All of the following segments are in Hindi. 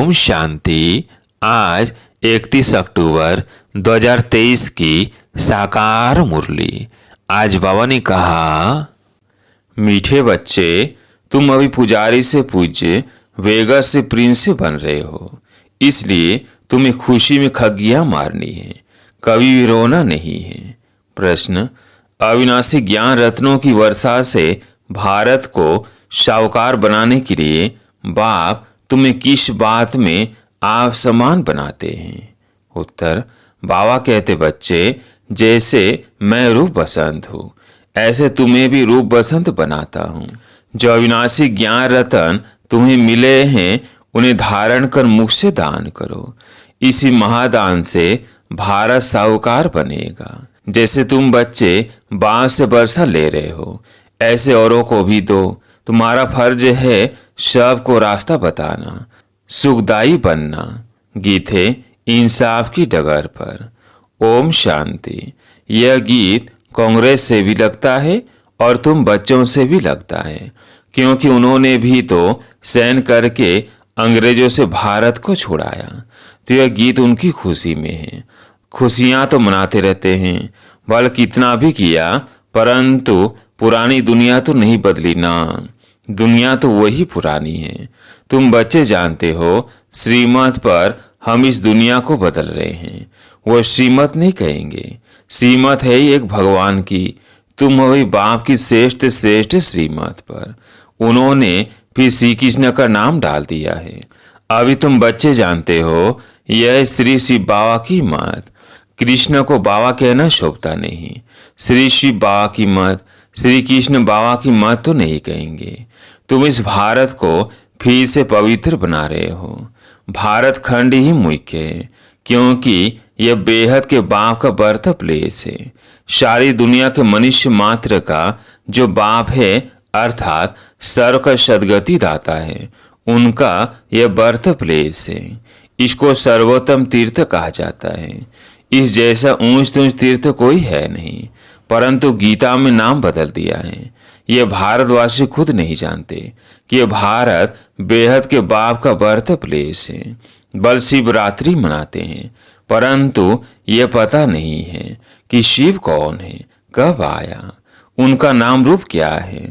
ओम शांति। आज 31 अक्टूबर 2023 की साकार मुरली। आज बाबा ने कहा, मीठे बच्चे, तुम अभी पुजारी से पूज्य वेगा से प्रिंस बन रहे हो, इसलिए तुम्हें खुशी में खग्गियां मारनी है, कभी भी रोना नहीं है। प्रश्न, अविनाशी ज्ञान रत्नों की वर्षा से भारत को साहूकार बनाने के लिए बाप तुम्हें किस बात में आप समान बनाते हैं? उत्तर, बाबा कहते, बच्चे, जैसे मैं रूप बसंत हूँ, ऐसे तुम्हें भी रूप बसंत बनाता हूँ। जो अविनाशी ज्ञान रतन तुम्हें मिले हैं, उन्हें धारण कर मुख से दान करो। इसी महादान से भारत साहूकार बनेगा। जैसे तुम बच्चे बांध से वर्षा ले रहे हो, ऐसे औरों को भी दो। तुम्हारा फर्ज है सबको रास्ता बताना, सुखदायी बनना। गीत है इंसाफ की डगर पर। ओम शांति। यह गीत कांग्रेस से भी लगता है और तुम बच्चों से भी लगता है, क्योंकि उन्होंने भी तो सैन करके अंग्रेजों से भारत को छुड़ाया। तो यह गीत उनकी खुशी में है। खुशियां तो मनाते रहते हैं, बल कितना भी किया, परंतु पुरानी दुनिया तो नहीं बदली ना। दुनिया तो वही पुरानी है। तुम बच्चे जानते हो, श्रीमत पर हम इस दुनिया को बदल रहे हैं। वो श्रीमत नहीं कहेंगे, श्रीमत है ही एक भगवान की। तुम अभी बाप की श्रेष्ठ श्रेष्ठ श्रीमत पर। उन्होंने फिर श्री कृष्ण का नाम डाल दिया है। अभी तुम बच्चे जानते हो, यह श्री शिव बाबा की मत। कृष्ण को बाबा कहना शोभता नहीं। श्री शिव बाबा की मत, श्री कृष्ण बाबा की मत तो नहीं कहेंगे। तुम इस भारत को फिर से पवित्र बना रहे हो। भारत खंड ही मुख्य है, क्योंकि यह बेहद के बाप का बर्थ प्लेस है। सारी दुनिया के मनुष्य मात्र का जो बाप है, अर्थात सर्व का सदगति दाता है, उनका यह बर्थ प्लेस है। इसको सर्वोत्तम तीर्थ कहा जाता है। इस जैसा ऊंच तूंच तीर्थ कोई है नहीं, परंतु गीता में नाम बदल दिया है। ये भारतवासी खुद नहीं जानते कि ये भारत बेहद के बाप का बर्थ प्लेस है। बल शिवरात्रि मनाते हैं, परंतु ये पता नहीं है कि शिव कौन है, कब आया, उनका नाम रूप क्या है।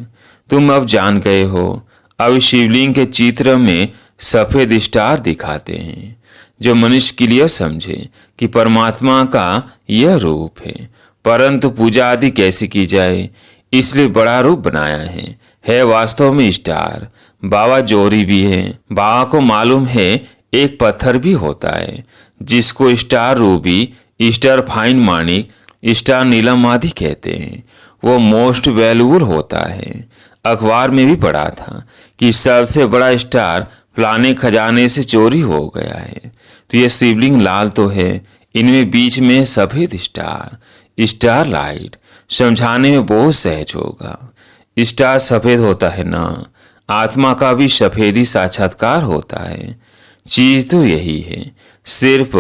तुम अब जान गए हो। अब शिवलिंग के चित्र में सफेद स्टार दिखाते हैं, जो मनुष्य के लिए समझे कि परमात्मा का यह रूप है। परंतु पूजा आदि कैसे की जाए, इसलिए बड़ा रूप बनाया है वास्तव में स्टार। बाबा जोरी भी है। बाबा को मालूम है एक पत्थर भी होता है जिसको स्टार रूबी, स्टार फाइन मानिक, स्टार नीलम आदि कहते हैं। वो मोस्ट वैल्यूबल होता है। अखबार में भी पढ़ा था कि सबसे बड़ा स्टार फलाने खजाने से चोरी हो गया है। तो ये शिवलिंग लाल तो है, इनमें बीच में सफेद स्टार, स्टार लाइट। समझाने में बहुत सहज होगा। स्टार सफेद होता है ना, आत्मा का भी सफेदी साक्षात्कार होता है। चीज तो यही है, सिर्फ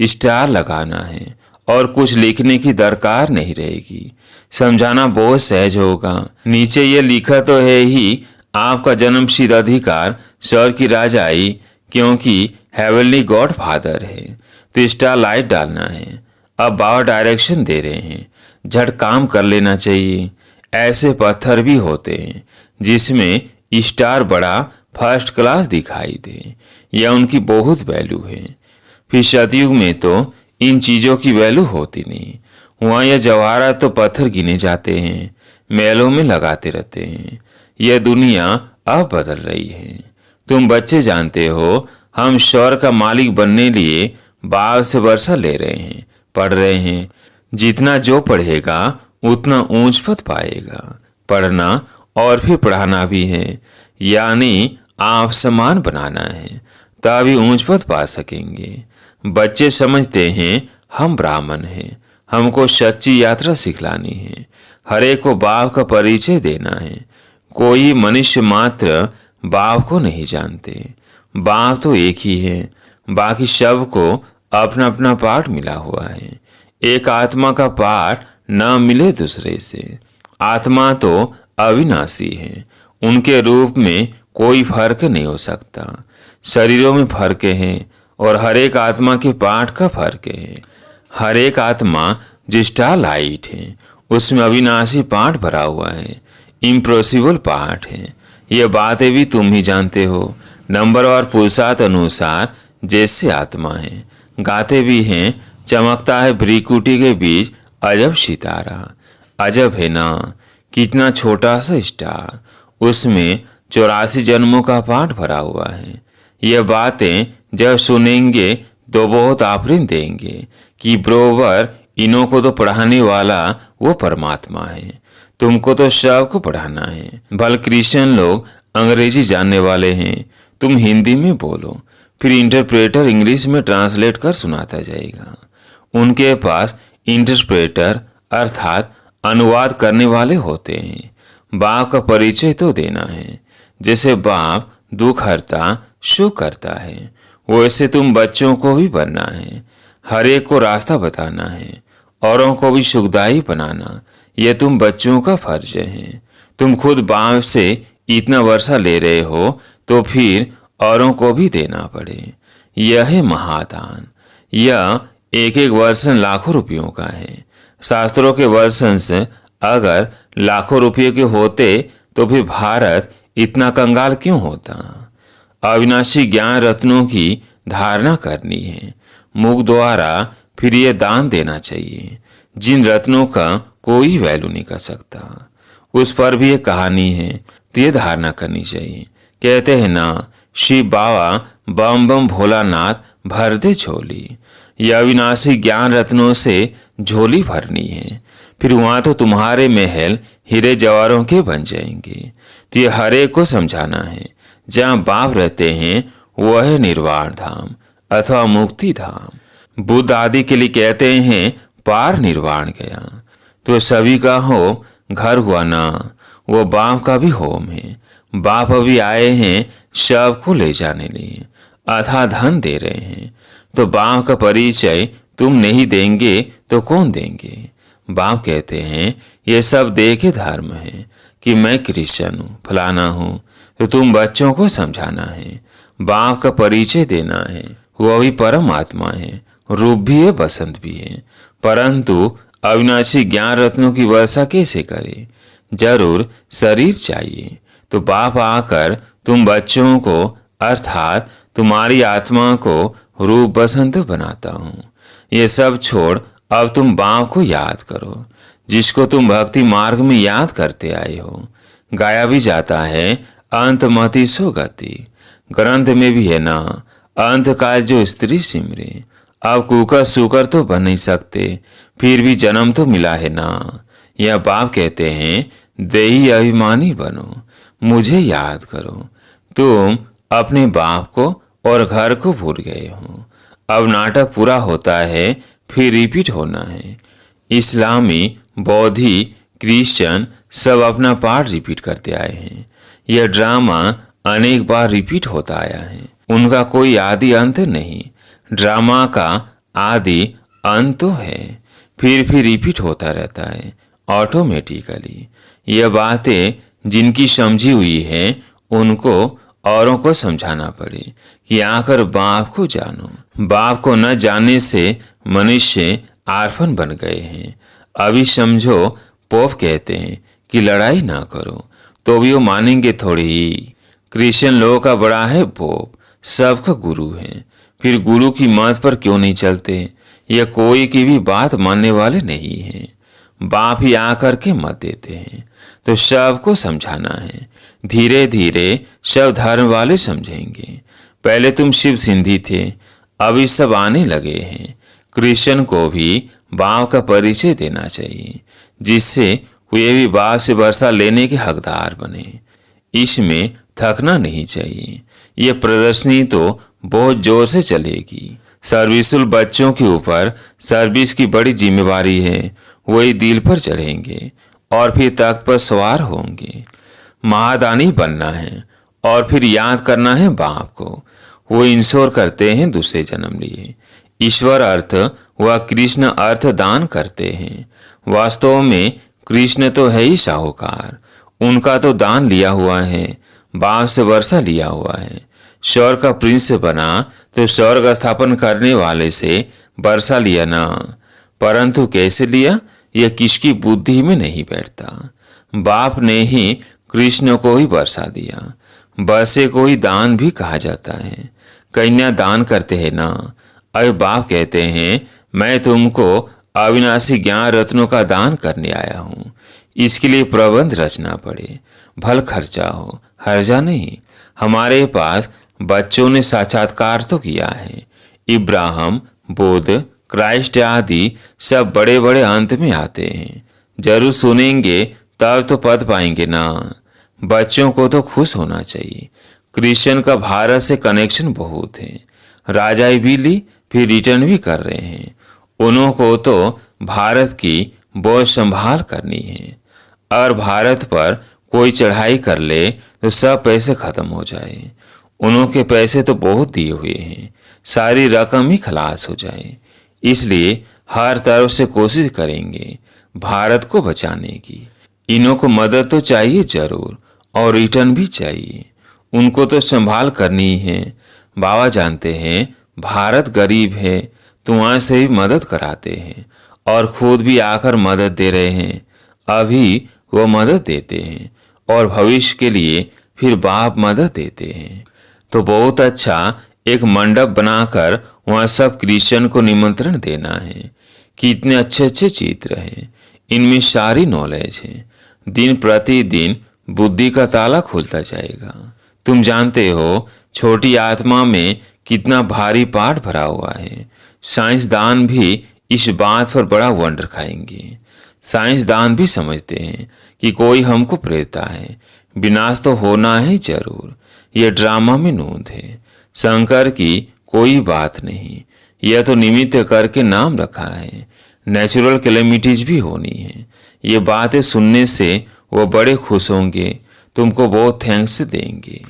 स्टार लगाना है और कुछ लिखने की दरकार नहीं रहेगी। समझाना बहुत सहज होगा। नीचे ये लिखा तो है ही, आपका जन्म सिद्ध अधिकार स्वर की राजाई, क्योंकि हेवनली गॉड फादर है। तो स्टार लाइट डालना है। अब बाबा डायरेक्शन दे रहे हैं, झट काम कर लेना चाहिए। ऐसे पत्थर भी होते हैं जिसमें स्टार बड़ा फर्स्ट क्लास दिखाई दे, यह उनकी बहुत वैल्यू है। फिर सतयुग में तो इन चीजों की वैल्यू होती नहीं। वहाँ यह जवाहरात तो पत्थर गिने जाते हैं, मेलों में लगाते रहते हैं। यह दुनिया अब बदल रही है। तुम बच्चे जानते हो, हम स्वर का मालिक बनने लिए बाप से वर्षा ले रहे हैं, पढ़ रहे हैं। जितना जो पढ़ेगा उतना ऊंच पद पाएगा। पढ़ना और फिर पढ़ाना भी है, यानी आप समान बनाना है, तभी ऊंच पद पा सकेंगे। बच्चे समझते हैं हम ब्राह्मण हैं, हमको सच्ची यात्रा सिखलानी है, हरे को बाप का परिचय देना है। कोई मनुष्य मात्र बाप को नहीं जानते। बाप तो एक ही है, बाकी सबको अपना अपना पाठ मिला हुआ है। एक आत्मा का पाठ न मिले दूसरे से। आत्मा तो अविनाशी है, उनके रूप में कोई फर्क नहीं हो सकता। शरीरों में फर्क हैं और हर एक आत्मा के पाठ का फर्क है। हर एक आत्मा जो स्टारलाइट है उसमें अविनाशी पाठ भरा हुआ है, इम्पॉसिबल पाठ है। ये बातें भी तुम ही जानते हो। नंबर और पुरुषार्थ अनुसार जैसे आत्मा है, गाते भी हैं, चमकता है भ्रिकुटी के बीच अजब सितारा। अजब है ना, कितना छोटा सा स्टार, उसमें 84 जन्मों का पाठ भरा हुआ है। ये बातें जब सुनेंगे तो बहुत आफरीन देंगे कि बरोबर इन्हों को तो पढ़ाने वाला वो परमात्मा है, तुमको तो सबको पढ़ाना है। भले क्रिश्चियन लोग अंग्रेजी जानने वाले हैं, तुम हिंदी में बोलो, फिर इंटरप्रेटर इंग्लिश में ट्रांसलेट कर सुनाता जाएगा। उनके पास इंटरप्रेटर अर्थात अनुवाद करने वाले होते हैं। बाप का परिचय तो देना है। जैसे बाप दुख हरता सुख करता है, वैसे तुम बच्चों को भी बनना है। हर एक को रास्ता बताना है, औरों को भी सुखदायी बनाना, यह तुम बच्चों का फर्ज है। तुम खुद बाप से इतना वर्षा ले रहे हो तो फिर औरों को भी देना पड़े। यह है महादान। यह एक एक वर्षन लाखों रुपयों का है। शास्त्रों के वर्षन से अगर लाखों रुपये के होते तो फिर भारत इतना कंगाल क्यों होता। अविनाशी ज्ञान रत्नों की धारणा करनी है, मुख द्वारा फिर ये दान देना चाहिए। जिन रत्नों का कोई वैल्यू नहीं कर सकता, उस पर भी एक कहानी है, तो ये धारणा करनी चाहिए। कहते हैं ना, शिव बाबा बम बम भोलानाथ भर दे झोली। यह अविनाशी ज्ञान रत्नों से झोली भरनी है, फिर वहां तो तुम्हारे महल हीरे जवाहरों के बन जाएंगे। तो ये हर एक को समझाना है, जहाँ बाप रहते हैं वह है निर्वाण धाम अथवा मुक्ति धाम। बुद्ध आदि के लिए कहते हैं पार निर्वाण गया। तो सभी का होम घर हुआ ना, वो बाप का भी होम है। बाप अभी आए हैं सबको ले जाने लिए, अथा धन दे रहे हैं। तो बाप का परिचय तुम नहीं देंगे तो कौन देंगे। बाप कहते हैं ये सब देखे धर्म है कि मैं क्रिश्चियन हूँ, फलाना हूँ। तो तुम बच्चों को समझाना है, बाप का परिचय देना है। वह भी परम आत्मा है, रूप भी है, बसंत भी है। परंतु अविनाशी ज्ञान रत्नों की वर्षा कैसे करे। जरूर शरीर चाहिए। तो बाप आकर तुम बच्चों को अर्थात तुम्हारी आत्मा को रूप बसंत बनाता हूँ। ये सब छोड़ अब तुम बाप को याद करो, जिसको तुम भक्ति मार्ग में याद करते आए हो। गाया भी जाता है अंत मति सो गति। ग्रंथ में भी है ना, अंत काल जो स्त्री सिमरे। अब कुकर सुकर तो बन नहीं सकते, फिर भी जन्म तो मिला है ना। यह बाप कहते हैं देही अभिमानी बनो, मुझे याद करो। तुम अपने बाप को और घर को भूल गए हो। अब नाटक पूरा होता है, फिर रिपीट होना है। इस्लामी, बौद्धि, क्रिश्चियन सब अपना पार्ट रिपीट करते आए हैं। यह ड्रामा अनेक बार रिपीट होता आया है, उनका कोई आदि अंत नहीं। ड्रामा का आदि अंत तो है, फिर रिपीट होता रहता है ऑटोमेटिकली। यह बातें जिनकी समझी हुई है उनको औरों को समझाना पड़े कि आकर बाप को जानो। बाप को न जानने से मनुष्य आर्फन बन गए हैं। अभी समझो पोप कहते हैं कि लड़ाई ना करो, तो भी वो मानेंगे थोड़ी ही। क्रिश्चियन लोगों का बड़ा है पोप, सबका गुरु है, फिर गुरु की मत पर क्यों नहीं चलते। यह कोई की भी बात मानने वाले नहीं है। बाप ही आकर के मत देते हैं, तो सबको समझाना है। धीरे धीरे सब धर्म वाले समझेंगे। पहले तुम शिव सिंधी थे, अभी सब आने लगे हैं। क्रिश्चियन को भी बाप का परिचय देना चाहिए, जिससे वे भी बाप से वर्षा लेने के हकदार बने। इसमें थकना नहीं चाहिए। ये प्रदर्शनी तो बहुत जोर से चलेगी। सर्विसुल बच्चों के ऊपर सर्विस की बड़ी जिम्मेवारी है। वही दिल पर चढ़ेंगे और फिर तख्त पर सवार होंगे। महादानी बनना है और फिर याद करना है बाप को। वो इंश्योर करते हैं दूसरे जन्म लिए। ईश्वर अर्थ व कृष्ण अर्थ दान करते हैं। वास्तव में कृष्ण तो है ही साहूकार, उनका तो दान लिया हुआ है, बाप से वर्षा लिया हुआ है। स्वर्ग का प्रिंस बना तो स्वर्ग स्थापन करने वाले से वर्षा लिया ना, परंतु कैसे लिया यह किसकी बुद्धि में नहीं बैठता। बाप ने ही कृष्ण को ही वर्षा दिया। वर्षे को ही दान भी कहा जाता है। कन्या दान करते हैं ना। अब बाप कहते हैं मैं तुमको अविनाशी ज्ञान रत्नों का दान करने आया हूँ। इसके लिए प्रबंध रचना पड़े, भल खर्चा हो, हर्जा नहीं। हमारे पास बच्चों ने साक्षात्कार तो किया है। इब्राहिम, बुद्ध, क्राइस्ट आदि सब बड़े बड़े अंत में आते हैं। जरूर सुनेंगे तब तो पद पाएंगे ना। बच्चों को तो खुश होना चाहिए। क्रिश्चियन का भारत से कनेक्शन बहुत है। राजा भी ली फिर रिटर्न भी कर रहे हैं। उन्हों को तो भारत की बहुत संभाल करनी है। और भारत पर कोई चढ़ाई कर ले तो सब पैसे खत्म हो जाए। उन्हों के पैसे तो बहुत दिए हुए हैं, सारी रकम ही खलास हो जाए। इसलिए हर तरफ से कोशिश करेंगे भारत को बचाने की। इन्हों को मदद तो चाहिए जरूर और रिटर्न भी चाहिए। उनको तो संभाल करनी ही है। बाबा जानते हैं भारत गरीब है तो वहां से ही मदद कराते हैं और खुद भी आकर मदद दे रहे हैं। अभी वो मदद देते हैं और भविष्य के लिए फिर बाप मदद देते हैं। तो बहुत अच्छा एक मंडप बनाकर वहां सब क्रिश्चियन को निमंत्रण देना है कि इतने अच्छे अच्छे चित्र हैं, इनमें सारी नॉलेज है। दिन प्रतिदिन बुद्धि का ताला खुलता जाएगा। तुम जानते हो छोटी आत्मा में कितना भारी पाठ भरा हुआ है। साइंसदान भी इस बात पर बड़ा वंडर खाएंगे। साइंसदान भी समझते हैं कि कोई हमको प्रेरता है, विनाश तो होना है जरूर। यह ड्रामा में नोंद है, शंकर की कोई बात नहीं। यह तो निमित्त करके नाम रखा है। नेचुरल कैलेमिटीज भी होनी है। ये बातें सुनने से वो बड़े खुश होंगे, तुमको बहुत थैंक्स देंगे।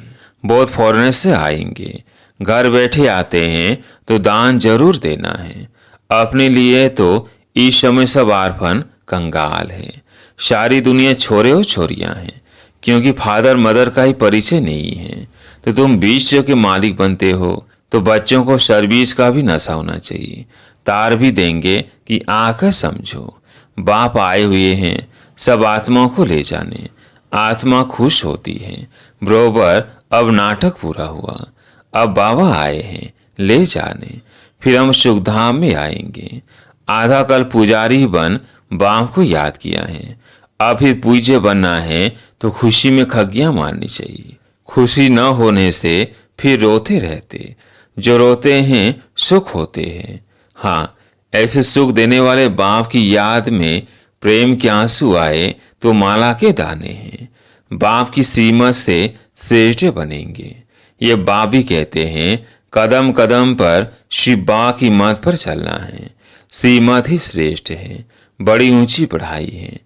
बहुत फॉरेनर से आएंगे, घर बैठे आते हैं तो दान जरूर देना है। अपने लिए तो इस समय सब आर्फन कंगाल है। सारी दुनिया छोरे और छोरियां हैं, क्योंकि फादर मदर का ही परिचय नहीं है। तो तुम विश्व के मालिक बनते हो तो बच्चों को सर्विस का भी नशा होना चाहिए। तार भी देंगे कि आकर समझो। बाप आए हुए हैं सब आत्मा को ले जाने। आत्मा खुश होती है। बरोबर अब नाटक पूरा हुआ। अब बाबा आए हैं ले जाने। फिर हम सुखधाम में आएंगे। आधा कल पुजारी बन बाप को याद किया है। अब फिर पूज्य बनना है तो खुशी में खग्गियां मारनी चाहिए। खुशी न होने से फिर रोते रहते। जो रोते हैं सुख होते हैं। हाँ, ऐसे सुख देने वाले बाप की याद में प्रेम के आंसू आए तो माला के दाने हैं। बाप की सीमत से श्रेष्ठ बनेंगे। ये बाप भी कहते हैं कदम कदम पर शिव बा की मत पर चलना है। सीमत ही श्रेष्ठ है। बड़ी ऊंची पढ़ाई है।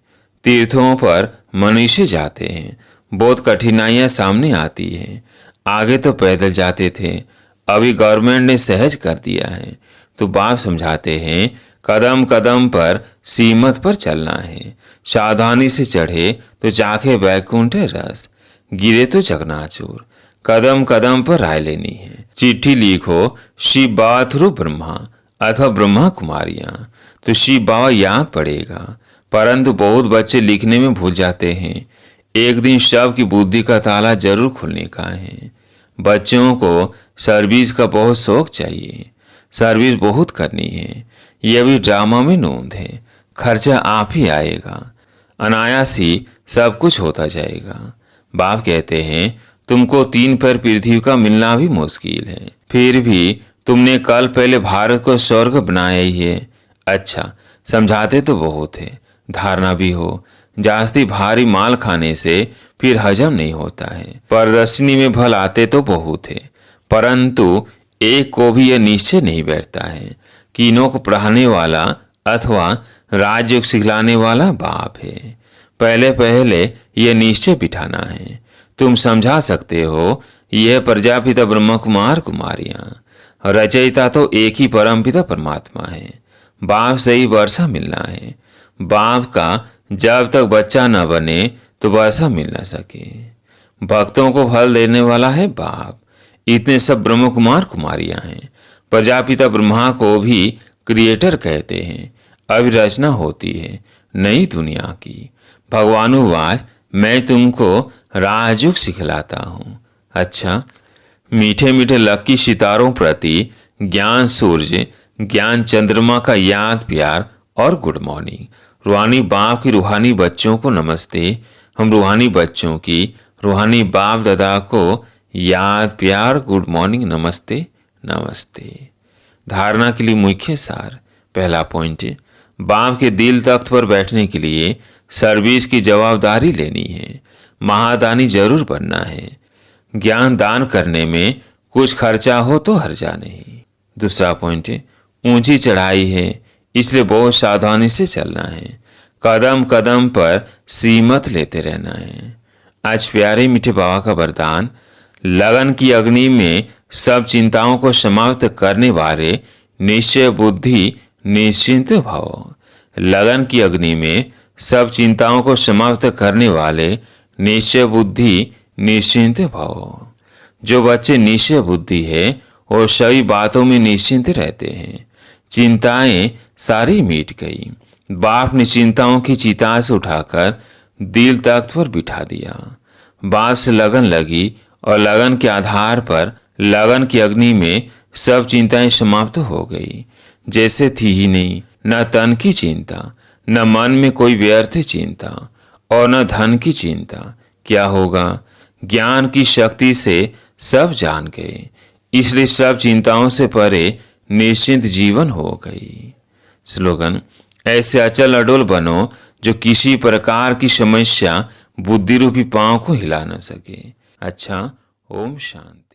तीर्थों पर मनुष्य जाते हैं, बहुत कठिनाइयां सामने आती हैं। आगे तो पैदल जाते थे, अभी गवर्नमेंट ने सहज कर दिया है। तो बाप समझाते हैं कदम कदम पर सीमत पर चलना है। सावधानी से चढ़े तो चाखे वैकुंठ रस, गिरे तो चकनाचूर। कदम कदम पर राय लेनी है। चिट्ठी लिखो शिव बाबा थ्रू ब्रह्मा अथवा ब्रह्मा कुमारियां, तो शिव बाबा याद पड़ेगा। परंतु बहुत बच्चे लिखने में भूल जाते हैं। एक दिन सब की बुद्धि का ताला जरूर खुलने का है। बच्चों को सर्विस का बहुत शौक चाहिए। सर्विस बहुत करनी है। यह भी ड्रामा में नोंद है। खर्चा आप ही आएगा। अनायास ही सब कुछ होता जाएगा। बाप कहते हैं तुमको 3 पैर पृथ्वी का मिलना भी मुश्किल है, फिर भी तुमने कल पहले भारत को स्वर्ग बनाया ही है। अच्छा, समझाते तो बहुत है, धारणा भी हो। जास्ती भारी माल खाने से फिर हजम नहीं होता है। प्रदर्शनी में भल आते तो बहुत है, परंतु एक को भी यह निश्चय नहीं बैठता है कि इन्हों को पढ़ाने वाला अथवा राजयोग सिखलाने वाला बाप है। पहले पहले यह निश्चय बिठाना है। तुम समझा सकते हो यह प्रजापिता ब्रह्म कुमार कुमारियां, रचयिता तो एक ही परमपिता परमात्मा है। बाप से ही वर्षा मिलना है। बाप का जब तक बच्चा न बने तो वर्षा मिल न सके। भक्तों को फल देने वाला है बाप। इतने सब ब्रह्म कुमार कुमारियां हैं। प्रजापिता ब्रह्मा को भी क्रिएटर कहते हैं। अभी रचना होती है नई दुनिया की। भगवानुवाच, मैं तुमको राजयोग सिखलाता हूँ। अच्छा, मीठे मीठे लकी सितारों प्रति ज्ञान सूर्य, ज्ञान चंद्रमा का याद प्यार और गुड मॉर्निंग। रूहानी बाप की रूहानी बच्चों को नमस्ते। हम रूहानी बच्चों की रूहानी बाप दादा को याद प्यार गुड मॉर्निंग नमस्ते नमस्ते। धारणा के लिए मुख्य सार। पहला पॉइंट, बाप के दिल तख्त पर बैठने के लिए सर्विस की जवाबदारी लेनी है। महादानी जरूर बनना है। ज्ञान दान करने में कुछ खर्चा हो तो हर्जा नहीं। दूसरा पॉइंट, ऊंची चढ़ाई है इसलिए बहुत सावधानी से चलना है। कदम कदम पर सीमत लेते रहना है। आज प्यारे मीठे बाबा का वरदान, लगन की अग्नि में सब चिंताओं को समाप्त करने वाले निश्चय बुद्धि निश्चिंत भव। लगन की अग्नि में सब चिंताओं को समाप्त करने वाले निश्चय बुद्धि निश्चिंत भव। जो बच्चे निश्चय बुद्धि है वो सभी बातों में निश्चिंत रहते हैं। चिंताएं सारी मिट गई। बाप ने चिंताओं की चिता से उठाकर दिल तख्त पर बिठा दिया। बाप से लगन लगी और लगन के आधार पर लगन की अग्नि में सब चिंताएं समाप्त हो गई, जैसे थी ही नहीं। न तन की चिंता, न मन में कोई व्यर्थ चिंता और न धन की चिंता। क्या होगा? ज्ञान की शक्ति से सब जान गए, इसलिए सब चिंताओं से परे निश्चिंत जीवन हो गई। स्लोगन, ऐसे अचल अडोल बनो जो किसी प्रकार की समस्या बुद्धि रूपी पांव को हिला न सके। अच्छा, ओम शांति।